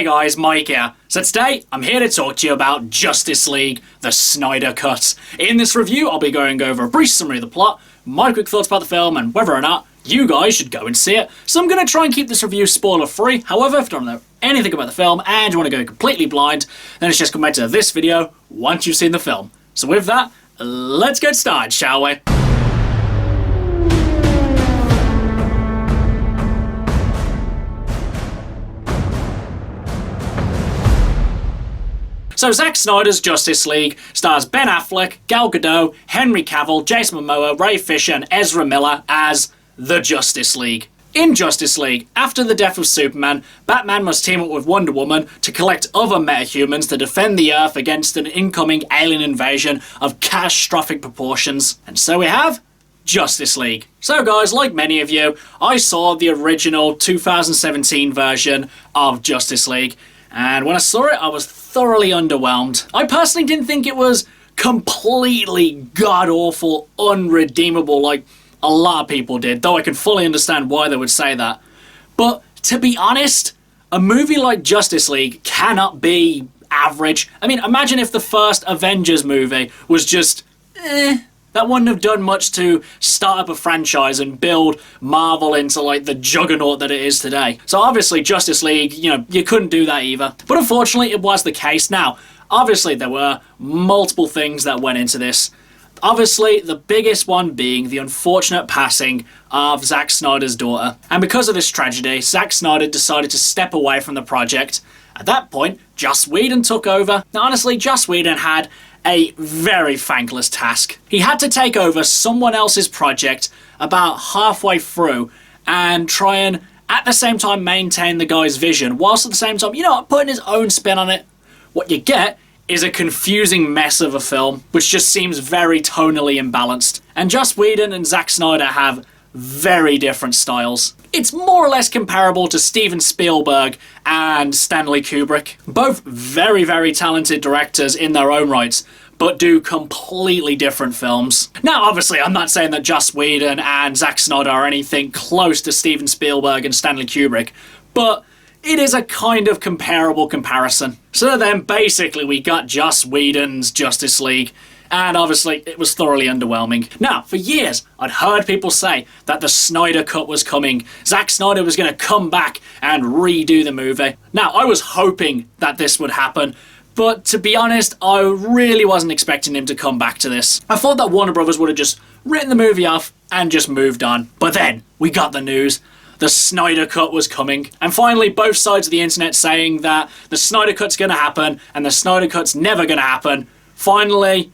Hey guys, Mike here. So today, I'm here to talk to you about Justice League, the Snyder Cut. In this review, I'll be going over a brief summary of the plot, my quick thoughts about the film, and whether or not you guys should go and see it. So I'm going to try and keep this review spoiler-free. However, if you don't know anything about the film and you want to go completely blind, then it's just come back to this video once you've seen the film. So with that, let's get started, shall we? So Zack Snyder's Justice League stars Ben Affleck, Gal Gadot, Henry Cavill, Jason Momoa, Ray Fisher and Ezra Miller as the Justice League. In Justice League, after the death of Superman, Batman must team up with Wonder Woman to collect other metahumans to defend the Earth against an incoming alien invasion of catastrophic proportions. And so we have Justice League. So guys, like many of you, I saw the original 2017 version of Justice League. And when I saw it, I was thoroughly underwhelmed. I personally didn't think it was completely god-awful, unredeemable like a lot of people did, though I can fully understand why they would say that. But to be honest, a movie like Justice League cannot be average. I mean, imagine if the first Avengers movie was just that wouldn't have done much to start up a franchise and build Marvel into like the juggernaut that it is today. So obviously Justice League, you couldn't do that either. But unfortunately it was the case. Now, obviously there were multiple things that went into this. Obviously the biggest one being the unfortunate passing of Zack Snyder's daughter. And because of this tragedy, Zack Snyder decided to step away from the project. At that point, Joss Whedon took over. Now honestly, Joss Whedon had a very thankless task. He had to take over someone else's project about halfway through and try and at the same time maintain the guy's vision, whilst at the same time, putting his own spin on it. What you get is a confusing mess of a film, which just seems very tonally imbalanced. And Joss Whedon and Zack Snyder have very different styles. It's more or less comparable to Steven Spielberg and Stanley Kubrick. Both very, very talented directors in their own rights, but do completely different films. Now, obviously, I'm not saying that Joss Whedon and Zack Snyder are anything close to Steven Spielberg and Stanley Kubrick, but it is a kind of comparable comparison. So then, basically, we got Joss Whedon's Justice League, and obviously, it was thoroughly underwhelming. Now, for years, I'd heard people say that the Snyder Cut was coming. Zack Snyder was going to come back and redo the movie. Now, I was hoping that this would happen, but to be honest, I really wasn't expecting him to come back to this. I thought that Warner Brothers would have just written the movie off and just moved on. But then, we got the news. The Snyder Cut was coming. And finally, both sides of the internet saying that the Snyder Cut's going to happen and the Snyder Cut's never going to happen, finally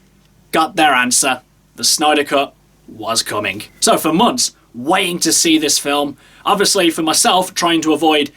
got their answer. The Snyder Cut was coming. So for months, waiting to see this film. Obviously, for myself, trying to avoid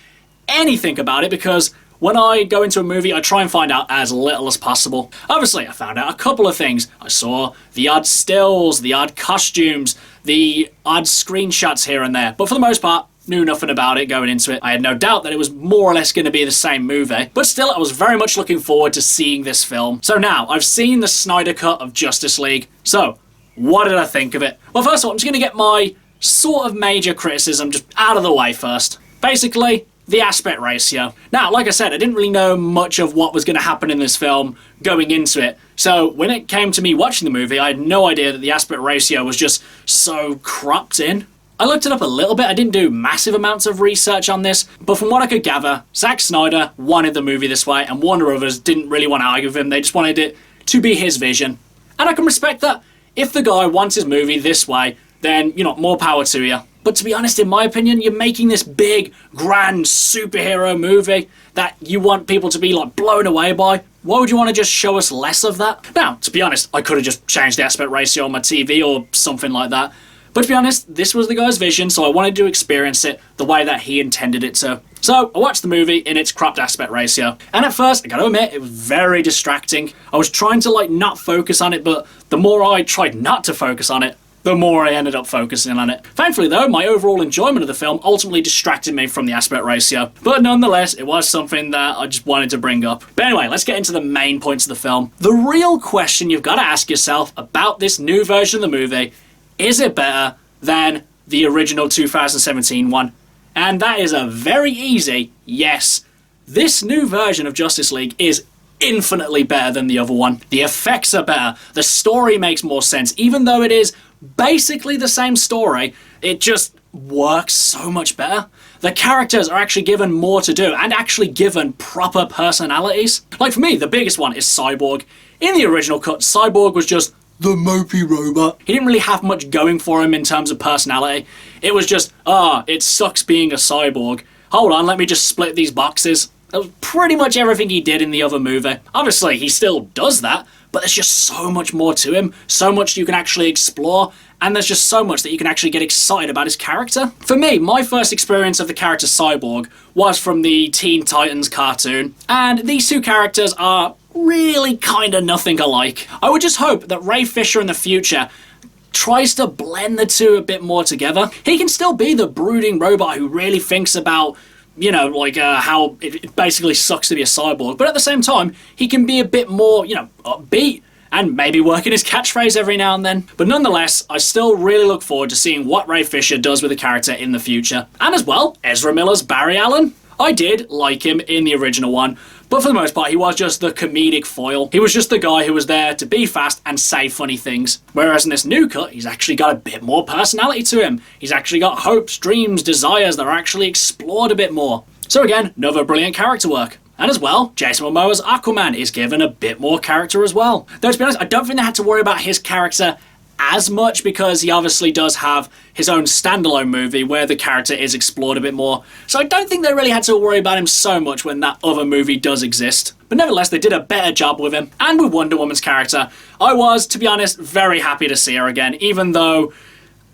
anything about it because when I go into a movie, I try and find out as little as possible. Obviously, I found out a couple of things. I saw the odd stills, the odd costumes, the odd screenshots here and there. But for the most part, knew nothing about it going into it. I had no doubt that it was more or less going to be the same movie, but still I was very much looking forward to seeing this film. So now, I've seen the Snyder Cut of Justice League. So, what did I think of it? Well, first of all, I'm just going to get my sort of major criticism just out of the way first. Basically, the aspect ratio. Now, like I said, I didn't really know much of what was going to happen in this film going into it. So when it came to me watching the movie, I had no idea that the aspect ratio was just so cropped in. I looked it up a little bit. I didn't do massive amounts of research on this, but from what I could gather, Zack Snyder wanted the movie this way, and Warner Brothers didn't really want to argue with him. They just wanted it to be his vision. And I can respect that. If the guy wants his movie this way, then, more power to you. But to be honest, in my opinion, you're making this big, grand superhero movie that you want people to be, blown away by. Why would you want to just show us less of that? Now, to be honest, I could have just changed the aspect ratio on my TV or something like that. But to be honest, this was the guy's vision, so I wanted to experience it the way that he intended it to. So I watched the movie in its cropped aspect ratio. And at first, I gotta admit, it was very distracting. I was trying to not focus on it, but the more I tried not to focus on it, the more I ended up focusing on it. Thankfully though, my overall enjoyment of the film ultimately distracted me from the aspect ratio. But nonetheless, it was something that I just wanted to bring up. But anyway, let's get into the main points of the film. The real question you've got to ask yourself about this new version of the movie: is it better than the original 2017 one? And that is a very easy yes. This new version of Justice League is infinitely better than the other one. The effects are better, the story makes more sense, even though it is basically the same story, it just works so much better. The characters are actually given more to do and actually given proper personalities. Like for me, the biggest one is Cyborg. In the original cut, Cyborg was just the mopey robot. He didn't really have much going for him in terms of personality. It was just, it sucks being a cyborg. Hold on, let me just split these boxes. That was pretty much everything he did in the other movie. Obviously, he still does that, but there's just so much more to him, so much you can actually explore, and there's just so much that you can actually get excited about his character. For me, my first experience of the character Cyborg was from the Teen Titans cartoon, and these two characters are really kinda nothing alike. I would just hope that Ray Fisher in the future tries to blend the two a bit more together. He can still be the brooding robot who really thinks about, you know, like how it basically sucks to be a cyborg, but at the same time, he can be a bit more, you know, upbeat and maybe work in his catchphrase every now and then. But nonetheless, I still really look forward to seeing what Ray Fisher does with the character in the future. And as well, Ezra Miller's Barry Allen. I did like him in the original one, but for the most part, he was just the comedic foil. He was just the guy who was there to be fast and say funny things. Whereas in this new cut, he's actually got a bit more personality to him. He's actually got hopes, dreams, desires that are actually explored a bit more. So again, another brilliant character work. And as well, Jason Momoa's Aquaman is given a bit more character as well. Though to be honest, I don't think they had to worry about his character as much because he obviously does have his own standalone movie where the character is explored a bit more. So I don't think they really had to worry about him so much when that other movie does exist. But nevertheless, they did a better job with him. And with Wonder Woman's character, I was, to be honest, very happy to see her again, even though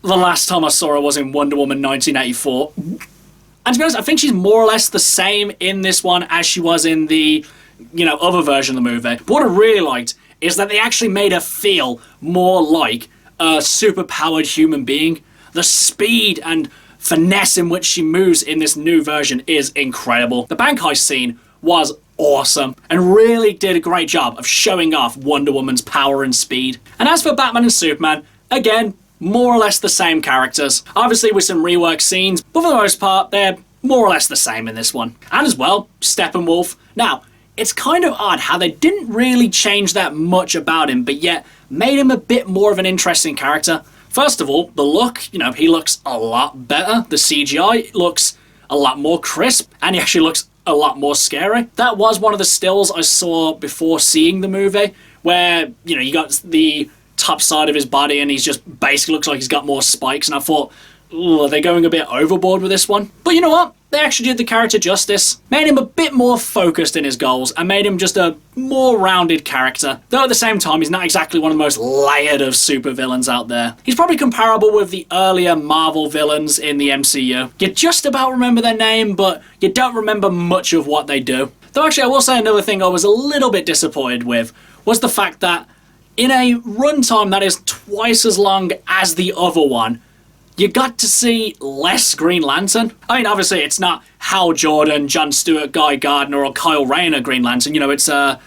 the last time I saw her was in Wonder Woman 1984. And to be honest, I think she's more or less the same in this one as she was in the, you know, other version of the movie. But what I really liked is that they actually made her feel more like a super-powered human being. The speed and finesse in which she moves in this new version is incredible. The bank heist scene was awesome and really did a great job of showing off Wonder Woman's power and speed. And as for Batman and Superman, again, more or less the same characters. Obviously with some rework scenes, but for the most part, they're more or less the same in this one. And as well, Steppenwolf. Now, it's kind of odd how they didn't really change that much about him, but yet made him a bit more of an interesting character. First of all, the look, you know, he looks a lot better. The CGI looks a lot more crisp, and he actually looks a lot more scary. That was one of the stills I saw before seeing the movie, where, you know, you got the top side of his body and he's just basically looks like he's got more spikes, and I thought, ooh, are they going a bit overboard with this one? But you know what? They actually did the character justice, made him a bit more focused in his goals, and made him just a more rounded character. Though at the same time, he's not exactly one of the most layered of supervillains out there. He's probably comparable with the earlier Marvel villains in the MCU. You just about remember their name, but you don't remember much of what they do. Though actually, I will say another thing I was a little bit disappointed with was the fact that in a runtime that is twice as long as the other one, you got to see less Green Lantern. I mean, obviously, it's not Hal Jordan, John Stewart, Guy Gardner, or Kyle Rayner Green Lantern. You know, it's, I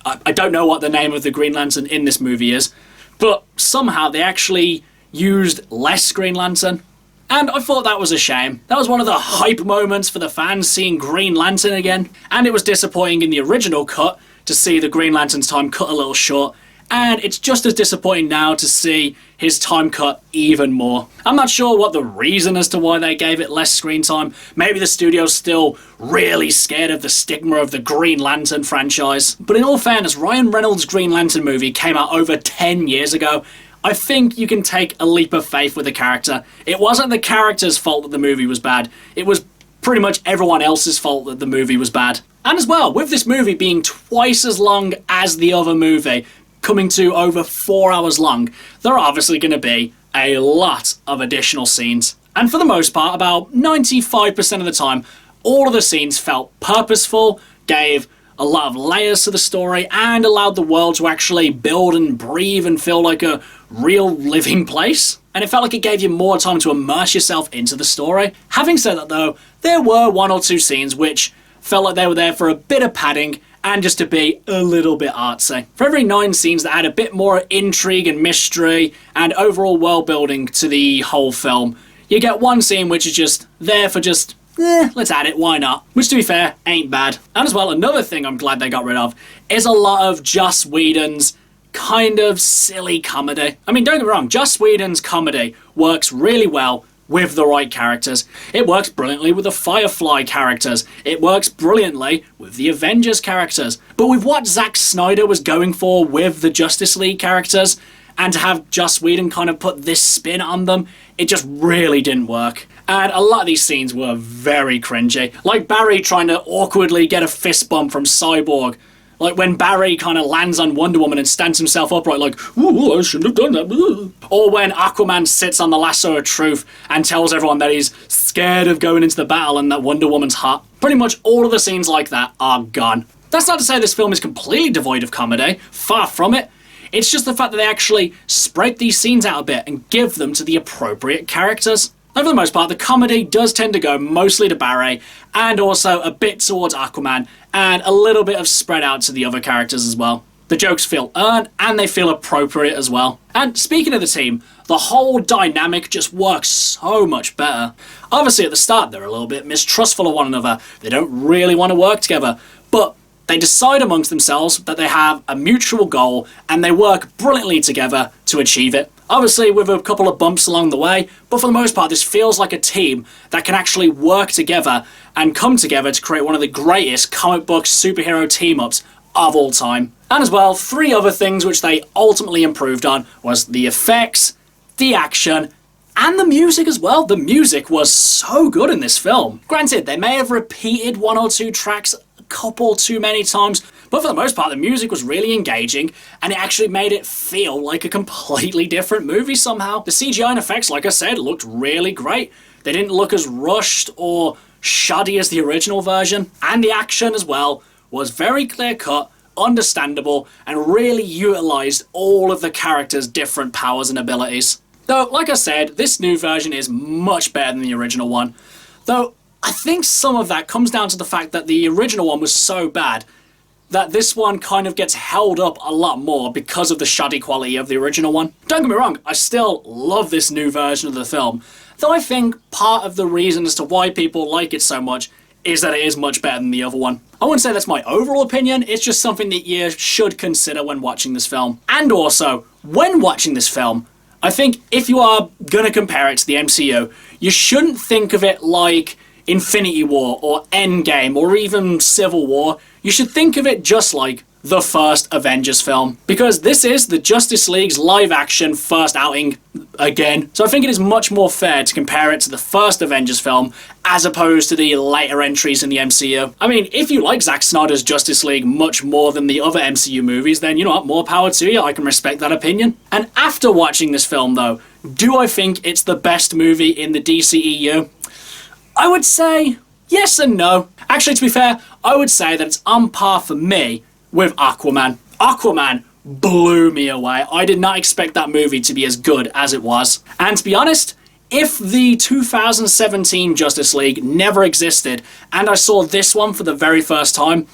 don't know what the name of the Green Lantern in this movie is, but somehow they actually used less Green Lantern. And I thought that was a shame. That was one of the hype moments for the fans, seeing Green Lantern again. And it was disappointing in the original cut to see the Green Lantern's time cut a little short. And it's just as disappointing now to see his time cut even more. I'm not sure what the reason as to why they gave it less screen time. Maybe the studio's still really scared of the stigma of the Green Lantern franchise. But in all fairness, Ryan Reynolds' Green Lantern movie came out over 10 years ago. I think you can take a leap of faith with the character. It wasn't the character's fault that the movie was bad. It was pretty much everyone else's fault that the movie was bad. And as well, with this movie being twice as long as the other movie, coming to over 4 hours long, there are obviously going to be a lot of additional scenes. And for the most part, about 95% of the time, all of the scenes felt purposeful, gave a lot of layers to the story, and allowed the world to actually build and breathe and feel like a real living place. And it felt like it gave you more time to immerse yourself into the story. Having said that though, there were one or two scenes which felt like they were there for a bit of padding and just to be a little bit artsy. For every 9 scenes that add a bit more intrigue and mystery and overall world building to the whole film, you get one scene which is just there for just let's add it, why not? Which, to be fair, ain't bad. And as well, another thing I'm glad they got rid of is a lot of Joss Whedon's kind of silly comedy. I mean, don't get me wrong, Joss Whedon's comedy works really well with the right characters. It works brilliantly with the Firefly characters. It works brilliantly with the Avengers characters. But with what Zack Snyder was going for with the Justice League characters, and to have Joss Whedon kind of put this spin on them, it just really didn't work. And a lot of these scenes were very cringy. Like Barry trying to awkwardly get a fist bump from Cyborg. Like when Barry kind of lands on Wonder Woman and stands himself upright like, ooh, I shouldn't have done that. Or when Aquaman sits on the lasso of truth and tells everyone that he's scared of going into the battle and that Wonder Woman's hot. Pretty much all of the scenes like that are gone. That's not to say this film is completely devoid of comedy. Far from it. It's just the fact that they actually spread these scenes out a bit and give them to the appropriate characters. And for the most part, the comedy does tend to go mostly to Barry, and also a bit towards Aquaman, and a little bit of spread out to the other characters as well. The jokes feel earned, and they feel appropriate as well. And speaking of the team, the whole dynamic just works so much better. Obviously at the start, they're a little bit mistrustful of one another. They don't really want to work together, but they decide amongst themselves that they have a mutual goal, and they work brilliantly together to achieve it. Obviously with a couple of bumps along the way, but for the most part this feels like a team that can actually work together and come together to create one of the greatest comic book superhero team-ups of all time. And as well, 3 other things which they ultimately improved on was the effects, the action, and the music as well. The music was so good in this film. Granted, they may have repeated 1 or 2 tracks a couple too many times, but for the most part, the music was really engaging, and it actually made it feel like a completely different movie somehow. The CGI and effects, like I said, looked really great. They didn't look as rushed or shoddy as the original version. And the action as well was very clear-cut, understandable, and really utilised all of the characters' different powers and abilities. Though, like I said, this new version is much better than the original one. Though, I think some of that comes down to the fact that the original one was so bad that this one kind of gets held up a lot more because of the shoddy quality of the original one. Don't get me wrong, I still love this new version of the film, though I think part of the reason as to why people like it so much is that it is much better than the other one. I wouldn't say that's my overall opinion, it's just something that you should consider when watching this film. And also, when watching this film, I think if you are going to compare it to the MCU, you shouldn't think of it like Infinity War or Endgame or even Civil War. You should think of it just like the first Avengers film, because this is the Justice League's live-action first outing again. So I think it is much more fair to compare it to the first Avengers film as opposed to the later entries in the MCU. I mean, if you like Zack Snyder's Justice League much more than the other MCU movies, then you know what, more power to you, I can respect that opinion. And after watching this film though, do I think it's the best movie in the DCEU? I would say yes and no. Actually, to be fair, I would say that it's on par for me with Aquaman. Aquaman blew me away. I did not expect that movie to be as good as it was. And to be honest, if the 2017 Justice League never existed and I saw this one for the very first time,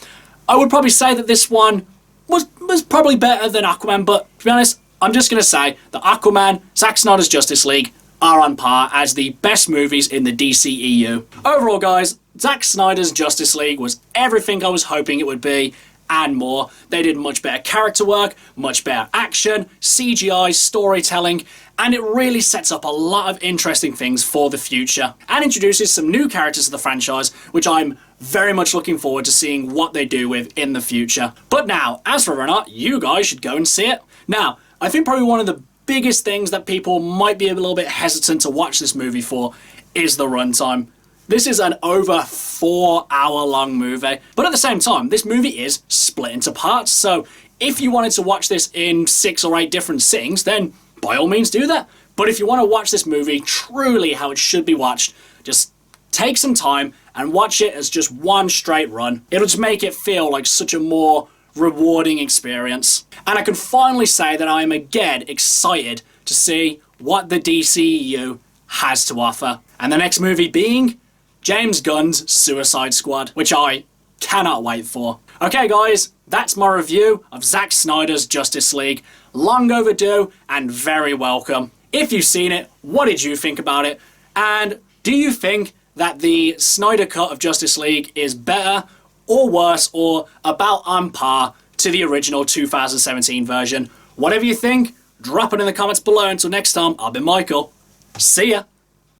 I would probably say that this one was probably better than Aquaman, but to be honest, I'm just going to say that Aquaman, Zack Snyder's Justice League, are on par as the best movies in the DCEU. Overall, guys, Zack Snyder's Justice League was everything I was hoping it would be, and more. They did much better character work, much better action, CGI, storytelling, and it really sets up a lot of interesting things for the future, and introduces some new characters to the franchise, which I'm very much looking forward to seeing what they do with in the future. But now, as for whether or not, you guys should go and see it. Now, I think probably one of the biggest things that people might be a little bit hesitant to watch this movie for is the runtime. This is an over 4-hour long movie, but at the same time, this movie is split into parts, so if you wanted to watch this in 6 or 8 different sittings, then by all means do that. But if you want to watch this movie truly how it should be watched, just take some time and watch it as just one straight run. It'll just make it feel like such a more rewarding experience. And I can finally say that I am again excited to see what the DCEU has to offer. And the next movie being James Gunn's Suicide Squad, which I cannot wait for. Okay guys, that's my review of Zack Snyder's Justice League. Long overdue and very welcome. If you've seen it, what did you think about it? And do you think that the Snyder cut of Justice League is better or worse or about on par to the original 2017 version. Whatever you think, drop it in the comments below. Until next time, I've been Michael. See ya!